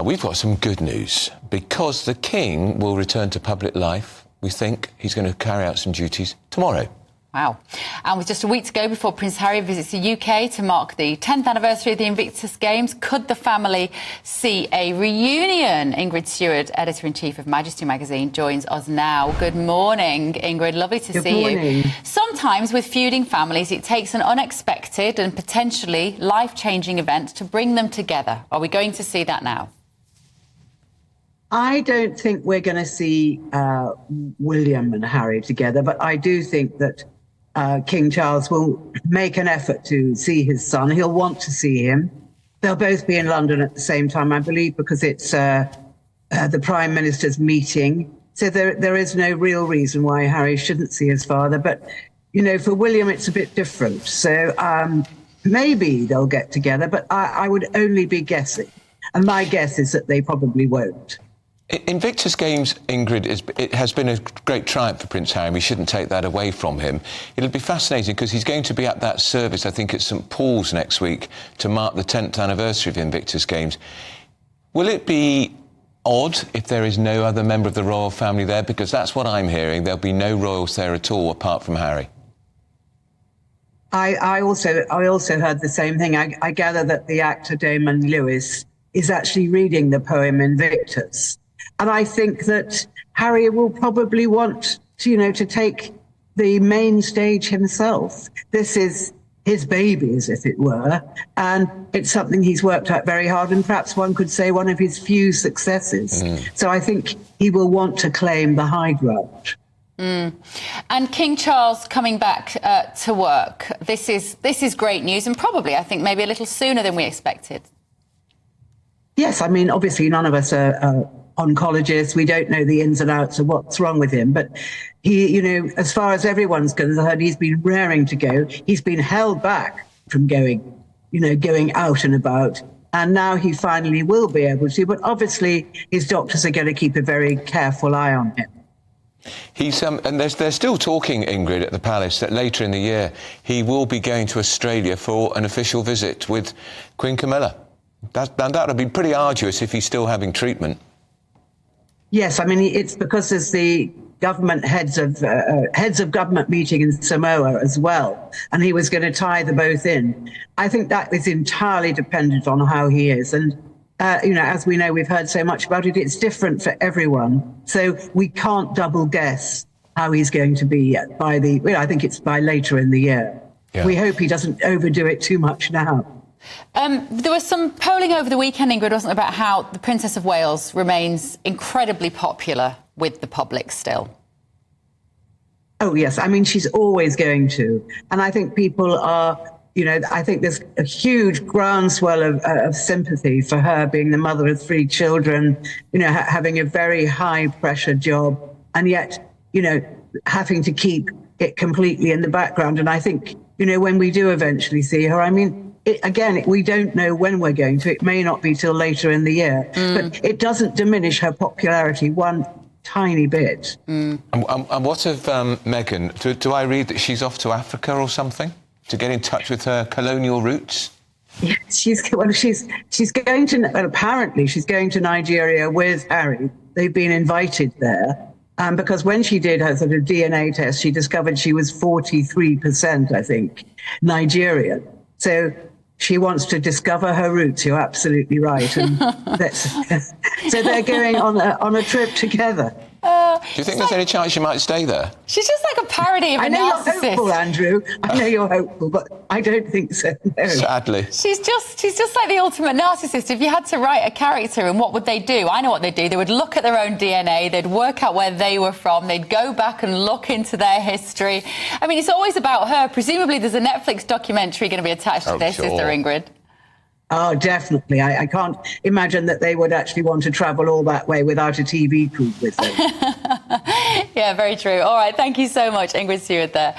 We've got some good news, because the King will return to public life. We think he's going to carry out some duties tomorrow. Wow. And with just a week to go before Prince Harry visits the UK to mark the 10th anniversary of the Invictus Games, could the family see a reunion? Ingrid Seward, Editor-in-Chief of Majesty magazine, joins us now. Good morning, Ingrid. Lovely to see you. Sometimes with feuding families, it takes an unexpected and potentially life-changing event to bring them together. Are we going to see that now? I don't think we're going to see William and Harry together, but I do think that King Charles will make an effort to see his son. He'll want to see him. They'll both be in London at the same time, I believe, because it's the Prime Minister's meeting. So there is no real reason why Harry shouldn't see his father. But, you know, for William, it's a bit different. So maybe they'll get together, but I would only be guessing. And my guess is that they probably won't. Invictus Games, Ingrid, it has been a great triumph for Prince Harry. We shouldn't take that away from him. It'll be fascinating because he's going to be at that service, I think, at St Paul's next week to mark the 10th anniversary of the Invictus Games. Will it be odd if there is no other member of the royal family there? Because that's what I'm hearing. There'll be no royals there at all apart from Harry. I also heard the same thing. I gather that the actor Damon Lewis is actually reading the poem Invictus. And I think that Harry will probably want to, to take the main stage himself. This is his baby, as if it were, and it's something he's worked at very hard, and perhaps one could say one of his few successes. So I think he will want to claim the high ground. And King Charles coming back to work. This is great news, and probably, I think, maybe a little sooner than we expected. Yes, I mean, obviously none of us are oncologists. We don't know the ins and outs of what's wrong with him. But he, as far as everyone's concerned, he's been raring to go. He's been held back from going out and about. And now he finally will be able to. But obviously his doctors are going to keep a very careful eye on him. He's and they're still talking, Ingrid, at the palace, that later in the year he will be going to Australia for an official visit with Queen Camilla. That would be pretty arduous if he's still having treatment. Yes, I mean, it's because there's the government heads of government meeting in Samoa as well, and he was going to tie them both in. I think that is entirely dependent on how he is, and as we know, we've heard so much about it. It's different for everyone, so we can't double guess how he's going to be by I think it's by later in the year. Yeah. We hope he doesn't overdo it too much now. There was some polling over the weekend, Ingrid, wasn't there, about how the Princess of Wales remains incredibly popular with the public still. Oh, yes. I mean, she's always going to. And I think people are, I think there's a huge groundswell of sympathy for her being the mother of 3 children, having a very high-pressure job, and yet, having to keep it completely in the background. And I think, when we do eventually see her, I mean, again, we don't know when we're going to. It may not be till later in the year, but it doesn't diminish her popularity one tiny bit. And what of Meghan? Do I read that she's off to Africa or something to get in touch with her colonial roots? Yes, she's going to. Well, apparently, she's going to Nigeria with Harry. They've been invited there. Because when she did her sort of DNA test, she discovered she was 43%, I think, Nigerian. So she wants to discover her roots. You're absolutely right. And so they're going on a trip together. Do you think there's any chance she might stay there? She's just like a parody of a narcissist. I know you're hopeful, Andrew. I know you're hopeful, but I don't think so. No. Sadly. She's just like the ultimate narcissist. If you had to write a character, and what would they do? I know what they'd do. They would look at their own DNA. They'd work out where they were from. They'd go back and look into their history. I mean, it's always about her. Presumably there's a Netflix documentary going to be attached to this, sure. Is there, Ingrid? Oh, definitely. I can't imagine that they would actually want to travel all that way without a TV crew with them. Yeah, very true. All right, thank you so much, Ingrid Seward there.